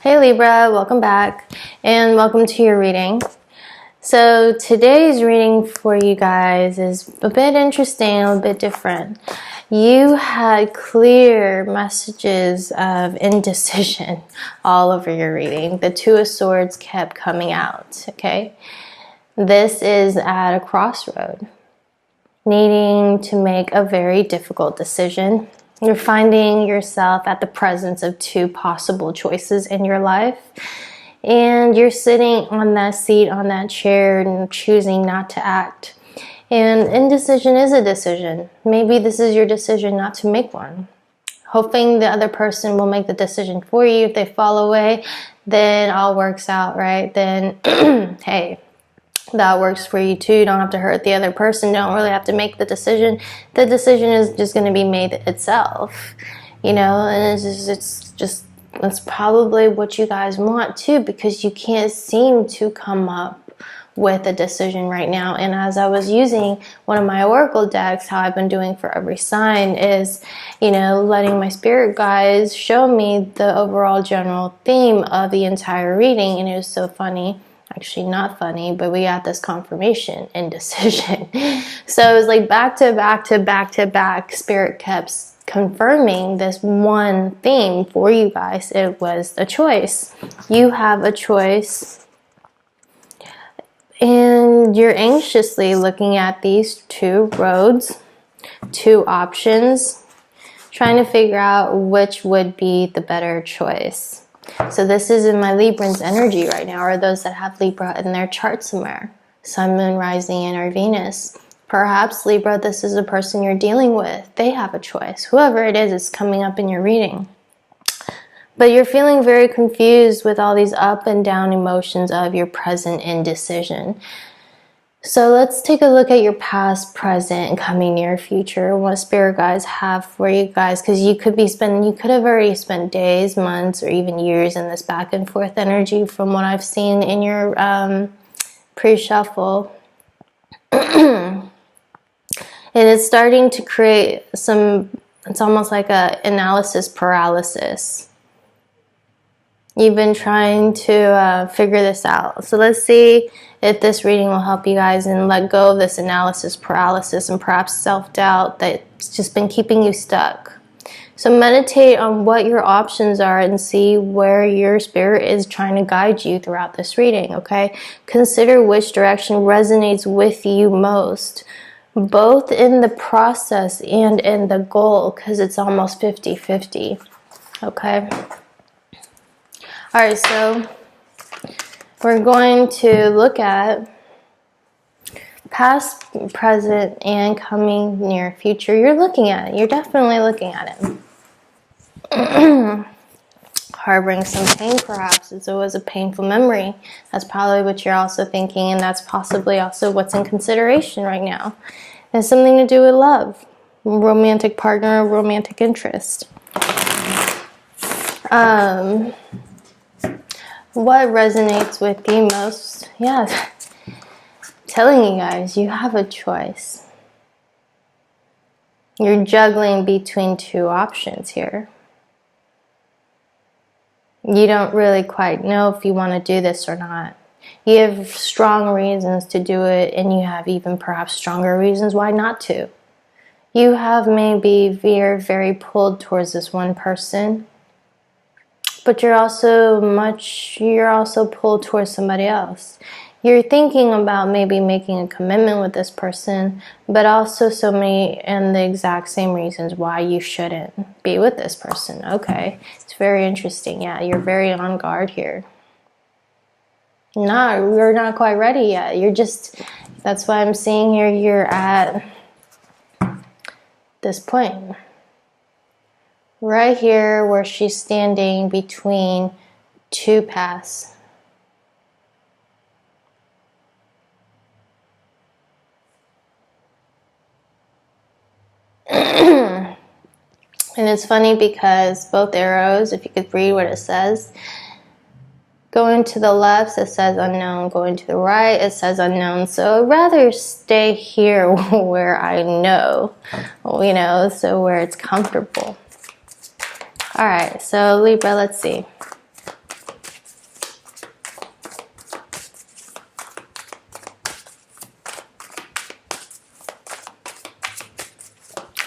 Hey Libra, welcome back and welcome to your reading. So today's reading for you guys is a bit interesting, a bit different. You had clear messages of indecision all over your reading. The Two of Swords kept coming out, okay? This is at a crossroad, needing to make a very difficult decision. You're finding yourself at the presence of two possible choices in your life. And you're sitting on that seat, on that chair, and choosing not to act. And indecision is a decision. Maybe this is your decision not to make one. Hoping the other person will make the decision for you. If they fall away, then all works out, right? Then, hey, that works for you too. You don't have to hurt the other person. Don't really have to make the decision. The decision is just going to be made itself, you know, and that's probably what you guys want too, because you can't seem to come up with a decision right now. And as I was using one of my oracle decks, how I've been doing for every sign is, you know, letting my spirit guides show me the overall general theme of the entire reading. And it was so funny. Actually not funny, but we got this confirmation, indecision. So it was like back to back to back to back. Spirit kept confirming this one theme for you guys. It was a choice. You have a choice. And you're anxiously looking at these two roads, two options, trying to figure out which would be the better choice. So this is in my Librans energy right now, or those that have Libra in their chart somewhere. Sun, Moon, Rising, and or Venus. Perhaps Libra, this is the person you're dealing with. They have a choice. Whoever it is coming up in your reading. But you're feeling very confused with all these up and down emotions of your present indecision. So let's take a look at your past, present, and coming near future. What spirit guides have for you guys, because you could have already spent days, months, or even years in this back and forth energy from what I've seen in your pre-shuffle. And it's starting to create it's almost like a analysis paralysis. You've been trying to figure this out. So let's see if this reading will help you guys and let go of this analysis paralysis and perhaps self-doubt that's just been keeping you stuck. So meditate on what your options are and see where your spirit is trying to guide you throughout this reading, okay? Consider which direction resonates with you most, both in the process and in the goal, because it's almost 50-50, okay? All right, so we're going to look at past, present, and coming near future. You're looking at it. You're definitely looking at it. Harboring some pain, perhaps. It was a painful memory. That's probably what you're also thinking, and that's possibly also what's in consideration right now. It has something to do with love, romantic partner, romantic interest. What resonates with you most? Yeah, telling you guys, you have a choice. You're juggling between two options here. You don't really quite know if you want to do this or not. You have strong reasons to do it, and you have even perhaps stronger reasons why not to. You have maybe veered very pulled towards this one person, but you're also pulled towards somebody else. You're thinking about maybe making a commitment with this person, but also so many and the exact same reasons why you shouldn't be with this person. Okay, it's very interesting. Yeah, you're very on guard here. No, you're not quite ready yet. That's why I'm seeing here you're at this point. Right here where she's standing between two paths. And it's funny because both arrows, if you could read what it says, going to the left, it says unknown. Going to the right, it says unknown. So I'd rather stay here where I know, you know, so where it's comfortable. All right, so Libra, let's see.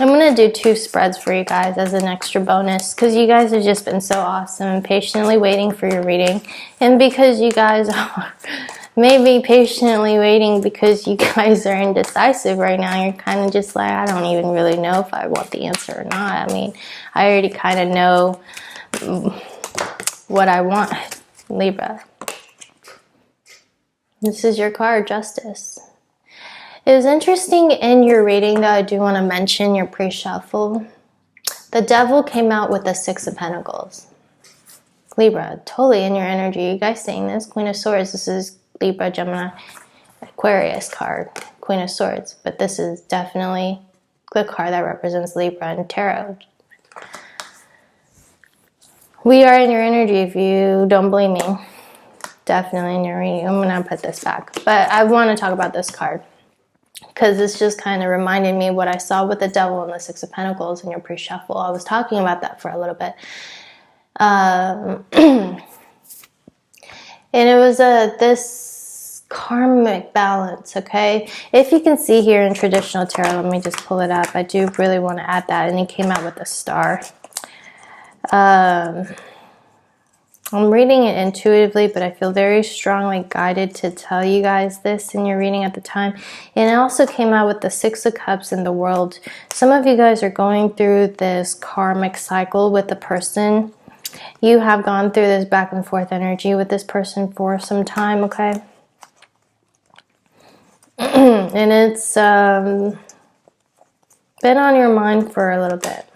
I'm going to do 2 spreads for you guys as an extra bonus because you guys have just been so awesome and patiently waiting for your reading. And because you guys are maybe patiently waiting because you guys are indecisive right now. You're kind of just like, I don't even really know if I want the answer or not. I mean, I already kind of know what I want, Libra. This is your card, Justice. It was interesting in your reading, though, I do want to mention your pre-shuffle. The Devil came out with the 6 of Pentacles. Libra, totally in your energy. You guys saying this? Queen of Swords. This is Libra, Gemini, Aquarius card. Queen of Swords. But this is definitely the card that represents Libra and Tarot. We are in your energy if you don't believe me. Definitely in your reading. I'm going to put this back. But I want to talk about this card, because this just kind of reminded me of what I saw with the Devil and the 6 of Pentacles in your pre-shuffle. I was talking about that for a little bit. And it was this karmic balance, okay? If you can see here in traditional tarot, let me just pull it up. I do really want to add that. And it came out with a star. I'm reading it intuitively, but I feel very strongly guided to tell you guys this in your reading at the time. And it also came out with the 6 of Cups in the World. Some of you guys are going through this karmic cycle with the person. You have gone through this back and forth energy with this person for some time, okay? And it's been on your mind for a little bit.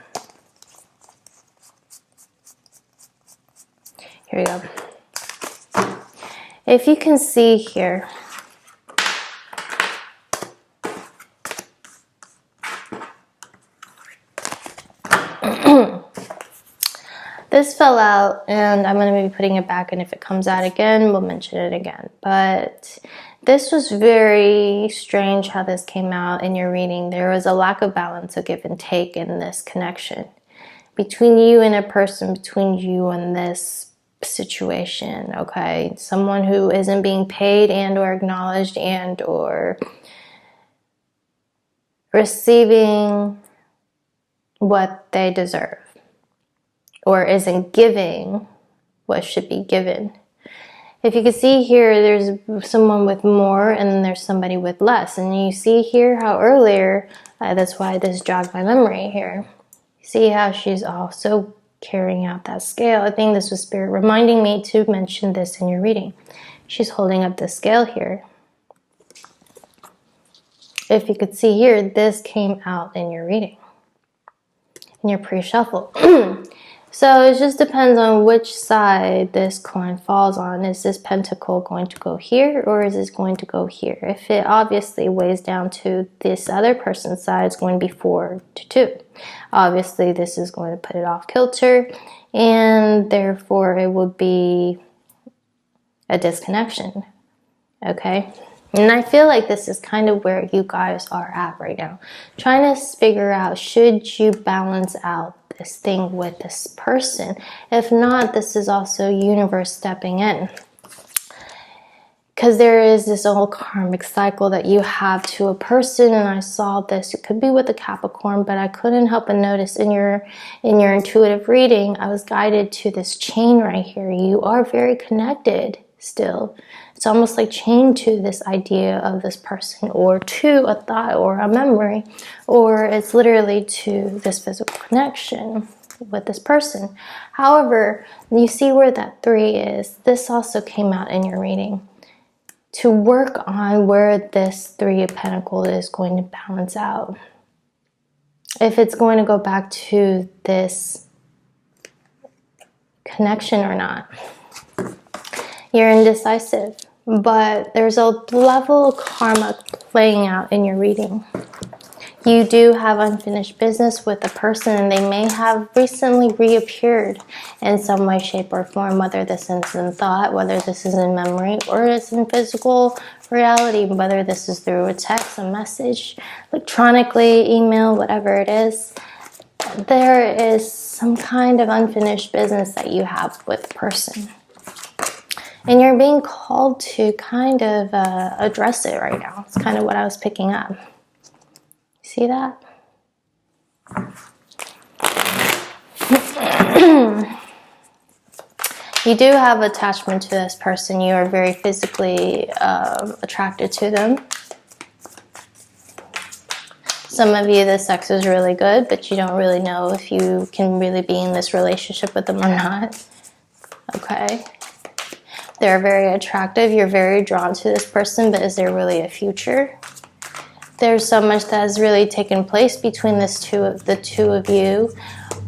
Here we go. If you can see here, this fell out, and I'm going to be putting it back, and if it comes out again, we'll mention it again. But this was very strange how this came out in your reading. There was a lack of balance, a give and take in this connection between you and a person, between you and this situation, okay? Someone who isn't being paid and or acknowledged and or receiving what they deserve, or isn't giving what should be given. If you can see here, there's someone with more and then there's somebody with less. And you see here how earlier, that's why this jogged my memory here. See how she's also carrying out that scale. I think this was Spirit reminding me to mention this in your reading. She's holding up the scale here. If you could see here, this came out in your reading, in your pre-shuffle. So it just depends on which side this coin falls on. Is this pentacle going to go here, or is this going to go here? If it obviously weighs down to this other person's side, it's going to be 4 to 2. Obviously, this is going to put it off kilter, and therefore it would be a disconnection, okay? And I feel like this is kind of where you guys are at right now. Trying to figure out, should you balance out this thing with this person? If not, this is also universe stepping in. Because there is this whole karmic cycle that you have to a person, and I saw this. It could be with a Capricorn, but I couldn't help but notice in your intuitive reading, I was guided to this chain right here. You are very connected still. It's almost like chained to this idea of this person, or to a thought or a memory, or it's literally to this physical connection with this person. However, you see where that 3 is. This also came out in your reading. To work on where this 3 of Pentacles is going to balance out. If it's going to go back to this connection or not. You're indecisive, but there's a level of karma playing out in your reading. You do have unfinished business with a person, and they may have recently reappeared in some way, shape, or form, whether this is in thought, whether this is in memory, or it's in physical reality, whether this is through a text, a message, electronically, email, whatever it is. There is some kind of unfinished business that you have with a person. And you're being called to kind of address it right now. It's kind of what I was picking up. See that? You do have attachment to this person. You are very physically attracted to them. Some of you, the sex is really good, but you don't really know if you can really be in this relationship with them or not. Okay. They're very attractive. You're very drawn to this person, but is there really a future? There's so much that has really taken place between the two of you.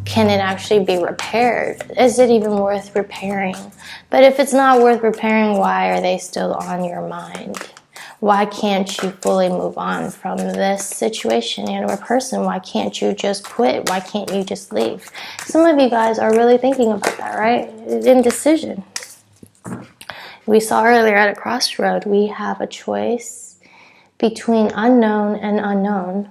Can it actually be repaired? Is it even worth repairing? But if it's not worth repairing, why are they still on your mind? Why can't you fully move on from this situation and or person? Why can't you just quit? Why can't you just leave? Some of you guys are really thinking about that, right? Indecision. We saw earlier at a crossroad, we have a choice between unknown and unknown.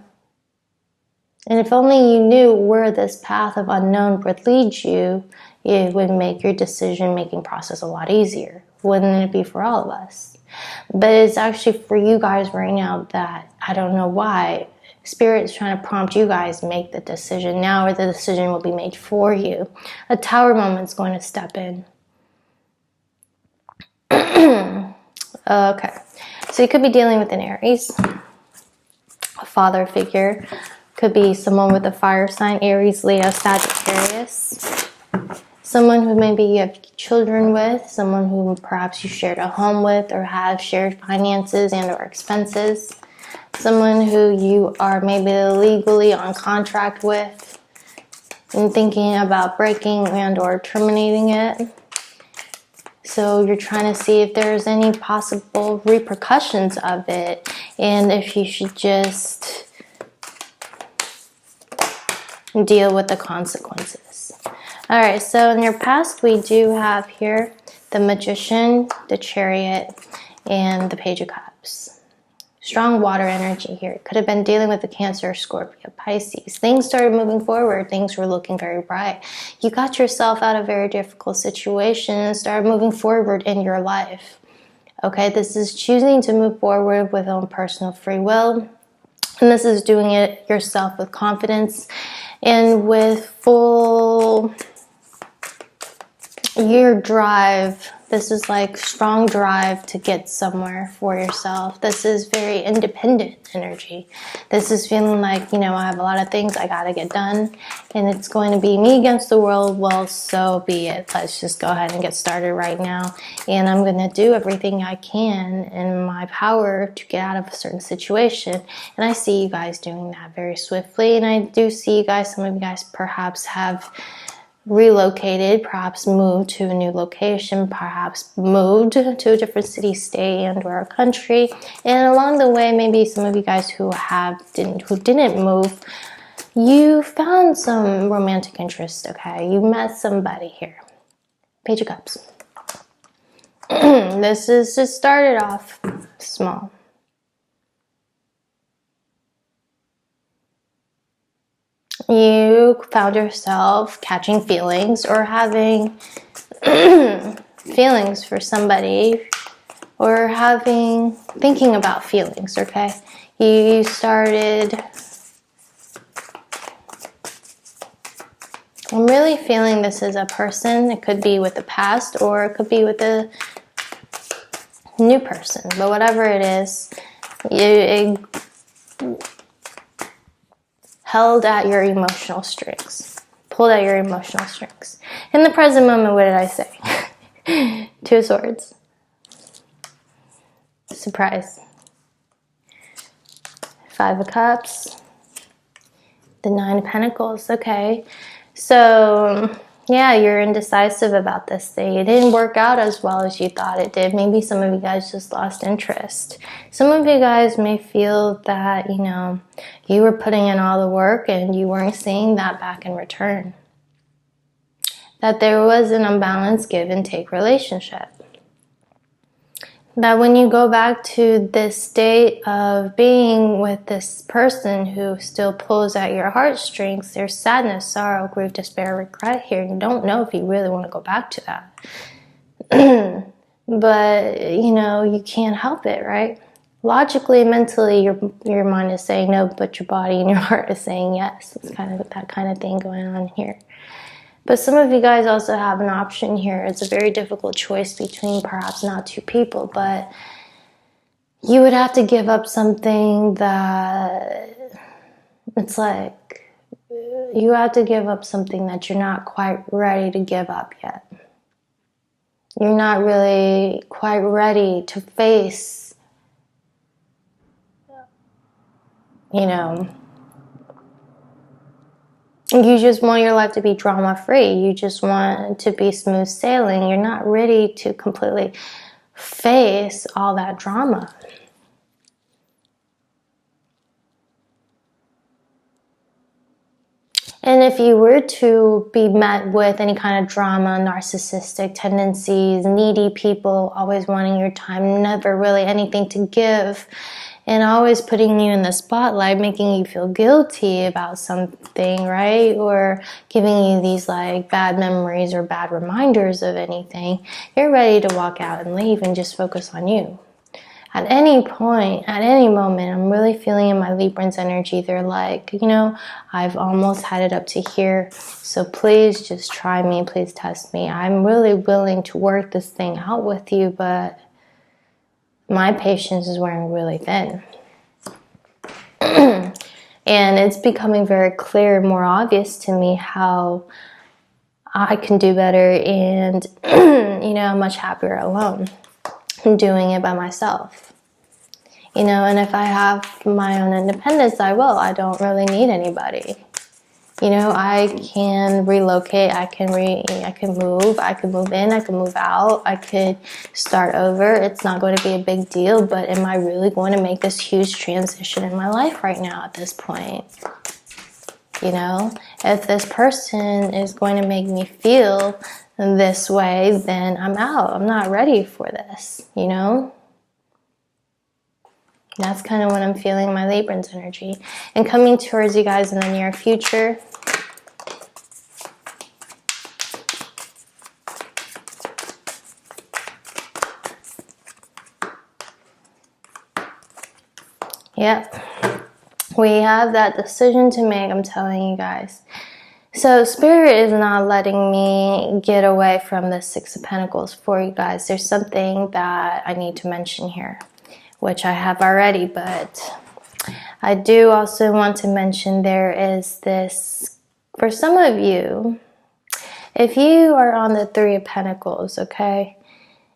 And if only you knew where this path of unknown would lead you, it would make your decision-making process a lot easier. Wouldn't it be for all of us? But it's actually for you guys right now that, I don't know why, Spirit is trying to prompt you guys to make the decision now, or the decision will be made for you. A Tower moment's going to step in. Okay, so you could be dealing with an Aries, a father figure. Could be someone with a fire sign, Aries, Leo, Sagittarius. Someone who maybe you have children with, someone who perhaps you shared a home with or have shared finances and or expenses. Someone who you are maybe legally on contract with and thinking about breaking and or terminating it. So you're trying to see if there's any possible repercussions of it and if you should just deal with the consequences. All right, so in your past, we do have here the Magician, the Chariot, and the Page of Cups. Strong water energy here. Could have been dealing with the Cancer, Scorpio, Pisces. Things started moving forward. Things were looking very bright. You got yourself out of a very difficult situation and started moving forward in your life. Okay, this is choosing to move forward with own personal free will. And this is doing it yourself with confidence and with full your drive. This is like strong drive to get somewhere for yourself. This is very independent energy. This is feeling like, you know, I have a lot of things I gotta get done and it's going to be me against the world. Well, so be it. Let's just go ahead and get started right now. And I'm gonna do everything I can in my power to get out of a certain situation. And I see you guys doing that very swiftly. And I do see you guys, some of you guys perhaps have relocated, perhaps moved to a new location, perhaps moved to a different city, state, and or a country. And along the way, maybe some of you guys who didn't move, you found some romantic interest, okay? You met somebody here. Page of Cups. This is just started off small. You found yourself catching feelings or having feelings for somebody or thinking about feelings, okay? You started, I'm really feeling this is a person. It could be with the past or it could be with a new person, but whatever it is, it held at your emotional strings, pulled at your emotional strings. In the present moment, what did I say? Two of Swords. Surprise. Five of Cups. The Nine of Pentacles. Okay. So, yeah, you're indecisive about this thing. It didn't work out as well as you thought it did. Maybe some of you guys just lost interest. Some of you guys may feel that, you know, you were putting in all the work and you weren't seeing that back in return. That there was an unbalanced give and take relationship. That when you go back to this state of being with this person who still pulls at your heartstrings, there's sadness, sorrow, grief, despair, regret here. You don't know if you really want to go back to that. But, you know, you can't help it, right? Logically, mentally, your mind is saying no, but your body and your heart is saying yes. It's kind of that kind of thing going on here. But some of you guys also have an option here. It's a very difficult choice between perhaps not two people, but you would have to give up something that it's like you have to give up something that you're not quite ready to give up yet. You're not really quite ready to face, you know, you just want your life to be drama-free. You just want to be smooth sailing. You're not ready to completely face all that drama. And if you were to be met with any kind of drama, narcissistic tendencies, needy people, always wanting your time, never really anything to give, and always putting you in the spotlight, making you feel guilty about something, right? Or giving you these like bad memories or bad reminders of anything, you're ready to walk out and leave and just focus on you. At any point, at any moment, I'm really feeling in my Librans energy, they're like, you know, I've almost had it up to here, so please just try me, please test me. I'm really willing to work this thing out with you, but my patience is wearing really thin. And it's becoming very clear and more obvious to me how I can do better and, you know, I'm much happier alone doing it by myself. You know, and if I have my own independence, I will. I don't really need anybody. You know, I can relocate, I can move, I can move in, I can move out, I could start over. It's not going to be a big deal, but am I really going to make this huge transition in my life right now at this point? You know, if this person is going to make me feel this way, then I'm out. I'm not ready for this, you know? That's kind of what I'm feeling in my Librans energy. And coming towards you guys in the near future. Yep. We have that decision to make, I'm telling you guys. So Spirit is not letting me get away from the Six of Pentacles for you guys. There's something that I need to mention here, which I have already, but I do also want to mention there is this, for some of you, if you are on the Three of Pentacles, okay?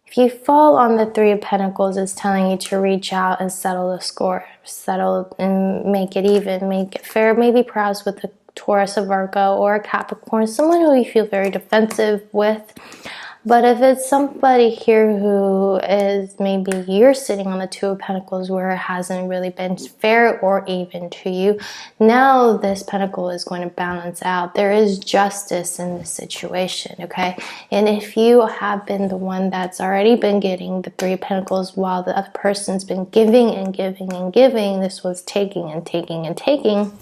If you fall on the Three of Pentacles, it's telling you to reach out and settle the score. Settle and make it even, make it fair, maybe perhaps with a Taurus, a Virgo, or a Capricorn, someone who you feel very defensive with. But if it's somebody here who is, maybe you're sitting on the Two of Pentacles where it hasn't really been fair or even to you, now this pentacle is going to balance out. There is justice in this situation, okay? And if you have been the one that's already been getting the Three of Pentacles while the other person's been giving and giving and giving, this was taking and taking and taking,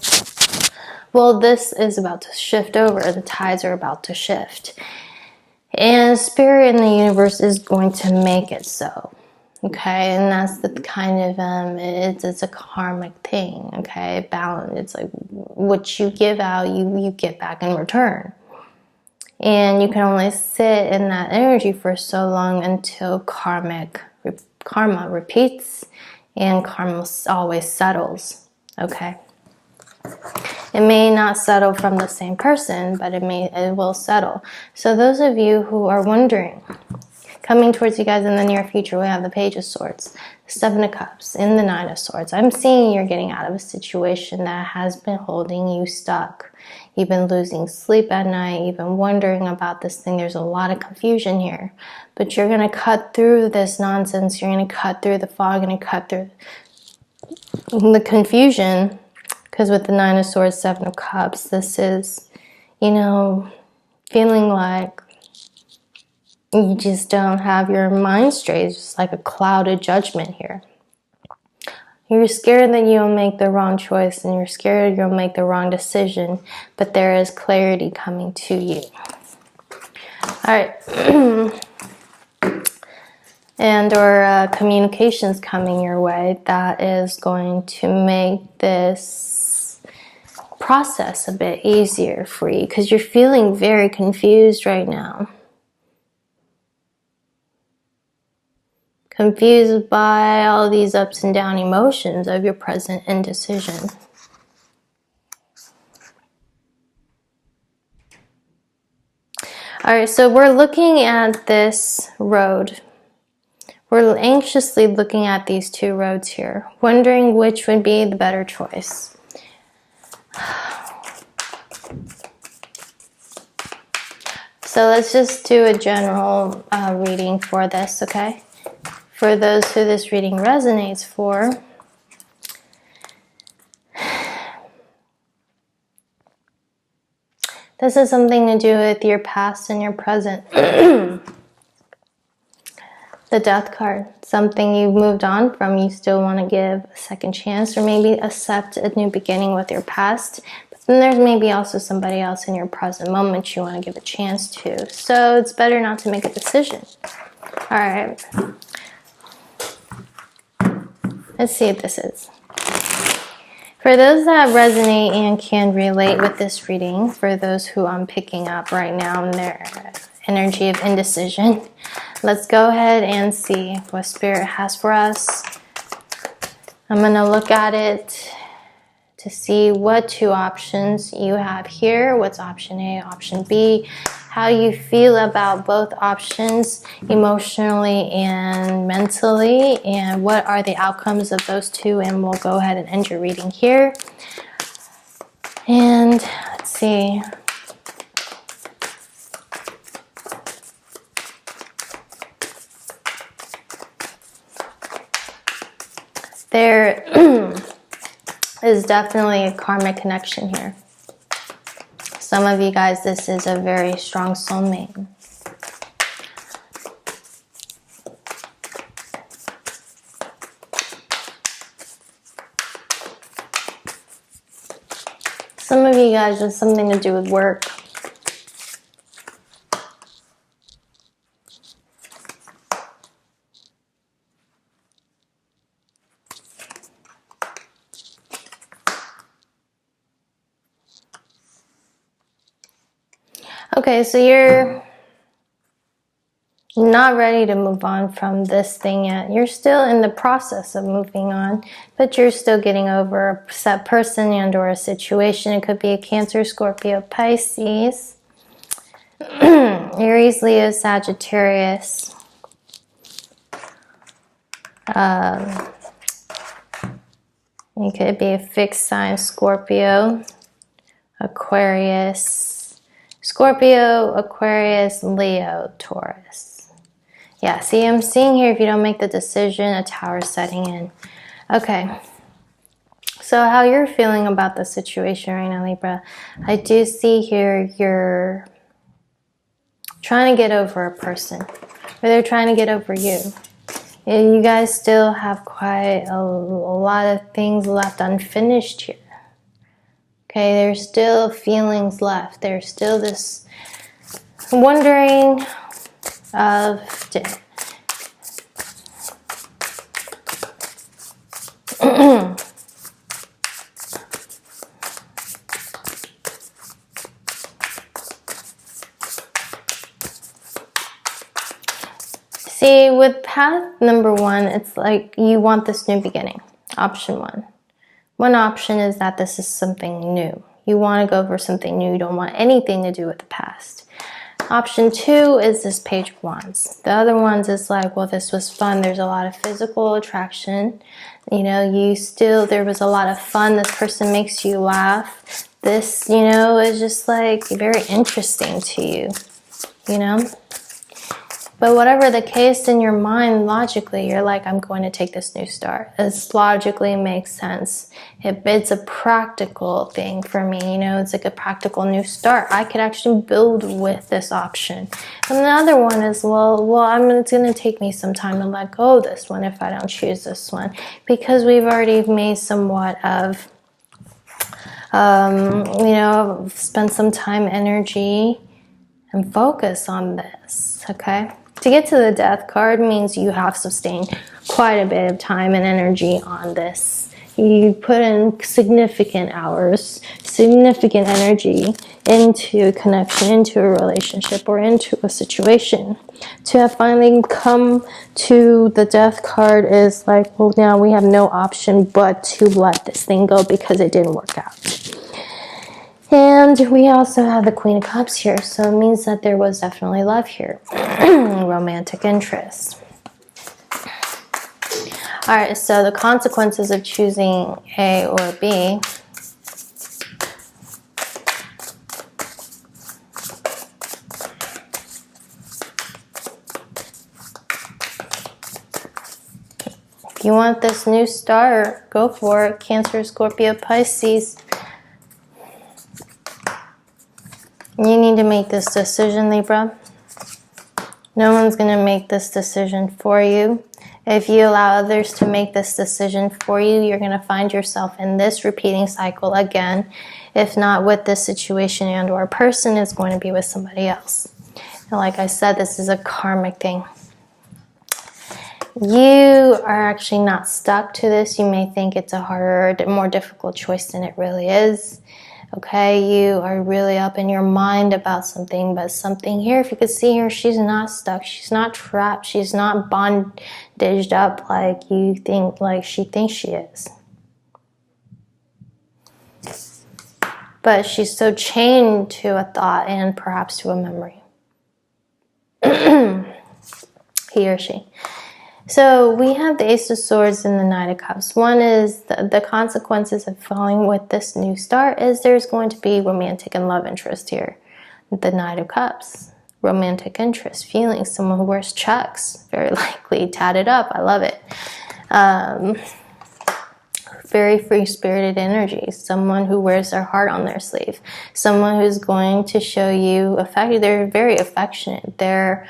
well, this is about to shift over. The tides are about to shift. And Spirit in the universe is going to make it so, okay? And that's the kind of, it's a karmic thing, okay? Balance. It's like what you give out, you get back in return. And you can only sit in that energy for so long until karma repeats and karma always settles, okay? It may not settle from the same person, but it will settle. So those of you who are wondering, coming towards you guys in the near future, we have the Page of Swords, the Seven of Cups, and the Nine of Swords. I'm seeing you're getting out of a situation that has been holding you stuck. You've been losing sleep at night. You've been wondering about this thing. There's a lot of confusion here. But you're going to cut through this nonsense. You're going to cut through the fog and cut through the confusion. Because with the Nine of Swords, Seven of Cups, this is, you know, feeling like you just don't have your mind straight. It's just like a clouded judgment here. You're scared that you'll make the wrong choice and you're scared you'll make the wrong decision, but there is clarity coming to you. All right. And or communications coming your way that is going to make this process a bit easier for you, because you're feeling very confused right now. Confused by all these ups and down emotions of your present indecision. Alright, so we're looking at this road. We're anxiously looking at these two roads here, wondering which would be the better choice. So let's just do a general reading for this, okay? For those who this reading resonates for, this is something to do with your past and your present. The Death card, something you've moved on from, you still want to give a second chance, or maybe accept a new beginning with your past. But then there's maybe also somebody else in your present moment you want to give a chance to. So it's better not to make a decision. All right. Let's see if this is. For those that resonate and can relate with this reading, for those who I'm picking up right now in their energy of indecision, let's go ahead and see what Spirit has for us. I'm going to look at it to see what two options you have here. What's option A, option B, how you feel about both options emotionally and mentally, and what are the outcomes of those two. And we'll go ahead and end your reading here. And let's see. There is definitely a karmic connection here. Some of you guys, this is a very strong soulmate. Some of you guys, it's something to do with work. Okay, so you're not ready to move on from this thing yet. You're still in the process of moving on, but you're still getting over a set person and or a situation. It could be a Cancer, Scorpio, Pisces, Aries, Leo, Sagittarius. It could be a fixed sign, Scorpio, Aquarius, Scorpio, Aquarius, Leo, Taurus. Yeah, see, I'm seeing here, if you don't make the decision, a tower setting in. Okay. So how you're feeling about the situation right now, Libra. I do see here you're trying to get over a person, or they're trying to get over you. You guys still have quite a lot of things left unfinished here. Okay, there's still feelings left. There's still this wondering of See, with path number one, it's like you want this new beginning. Option one. One option is that this is something new. You want to go for something new. You don't want anything to do with the past. Option two is this Page of Wands. The other ones is like, well, this was fun. There's a lot of physical attraction. You know, there was a lot of fun. This person makes you laugh. This, you know, is just like very interesting to you, you know? But whatever the case in your mind, logically, you're like, I'm going to take this new start. This logically makes sense. It's a practical thing for me, you know, it's like a practical new start. I could actually build with this option. And the other one is, it's going to take me some time to let go of this one if I don't choose this one. Because we've already made somewhat of, you know, spent some time, energy, and focus on this, okay? To get to the Death card means you have sustained quite a bit of time and energy on this. You put in significant hours, significant energy into a connection, into a relationship, or into a situation. To have finally come to the death card is like, well, now we have no option but to let this thing go because it didn't work out. And we also have the Queen of Cups here, so it means that there was definitely love here. Romantic interest. Alright, so the consequences of choosing A or B. If you want this new start, go for it. Cancer, Scorpio, Pisces. You need to make this decision, Libra. No one's going to make this decision for you. If you allow others to make this decision for you, you're going to find yourself in this repeating cycle again. If not with this situation and or person, it's going to be with somebody else. And like I said, this is a karmic thing. You are actually not stuck to this. You may think it's a harder, more difficult choice than it really is. Okay, you are really up in your mind about something, but something here, if you could see her, she's not stuck. She's not trapped. She's not bondaged up like you think, like she thinks she is. But she's so chained to a thought and perhaps to a memory. He or she. So we have the Ace of Swords and the Knight of Cups. One is the consequences of falling with this new start is there's going to be romantic and love interest here. The Knight of Cups, romantic interest, feelings, someone who wears chucks, very likely tatted up. I love it. Very free-spirited energy, someone who wears their heart on their sleeve, someone who's going to show you affection. They're very affectionate. They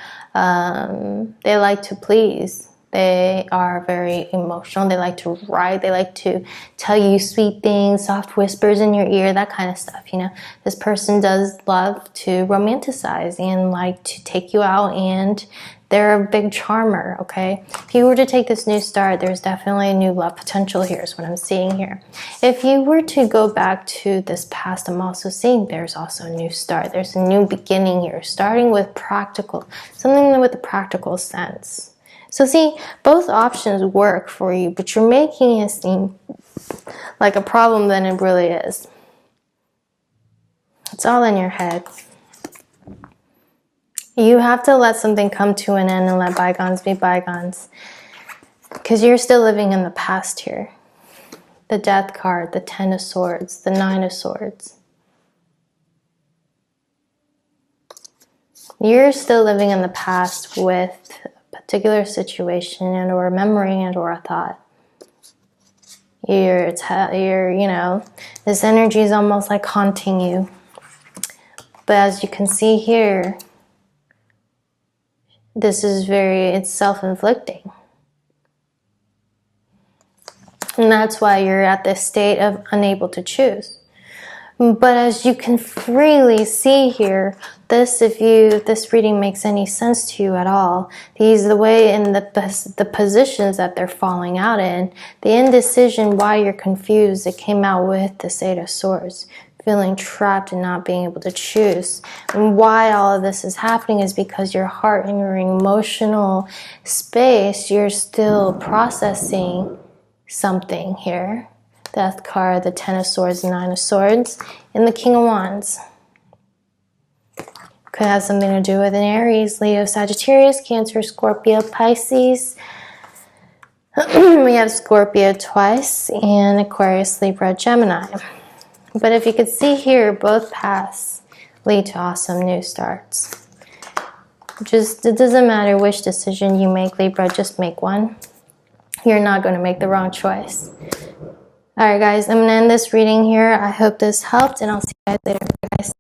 like to please. They are very emotional. They like to write. They like to tell you sweet things, soft whispers in your ear, that kind of stuff, you know. This person does love to romanticize and like to take you out, and they're a big charmer, okay? If you were to take this new start, there's definitely a new love potential here is what I'm seeing here. If you were to go back to this past, I'm also seeing there's also a new start. There's a new beginning here, starting with practical, something with a practical sense. So see, both options work for you, but you're making it seem like a problem than it really is. It's all in your head. You have to let something come to an end and let bygones be bygones. Because you're still living in the past here. The Death card, the Ten of Swords, the Nine of Swords. You're still living in the past with particular situation and or a memory and or a thought. You're, you know, this energy is almost like haunting you. But as you can see here, this is it's self-inflicting. And that's why you're at this state of unable to choose. But as you can freely see here, if this reading makes any sense to you at all, the way in the positions that they're falling out in, the indecision, why you're confused, it came out with this Eight of Swords, feeling trapped and not being able to choose. And why all of this is happening is because your heart and your emotional space, you're still processing something here. Death card, the Ten of Swords, the Nine of Swords, and the King of Wands. Could have something to do with an Aries, Leo, Sagittarius, Cancer, Scorpio, Pisces. We have Scorpio twice, and Aquarius, Libra, Gemini. But if you could see here, both paths lead to awesome new starts. It doesn't matter which decision you make, Libra, just make one. You're not going to make the wrong choice. Alright guys, I'm going to end this reading here. I hope this helped, and I'll see you guys later. Bye guys.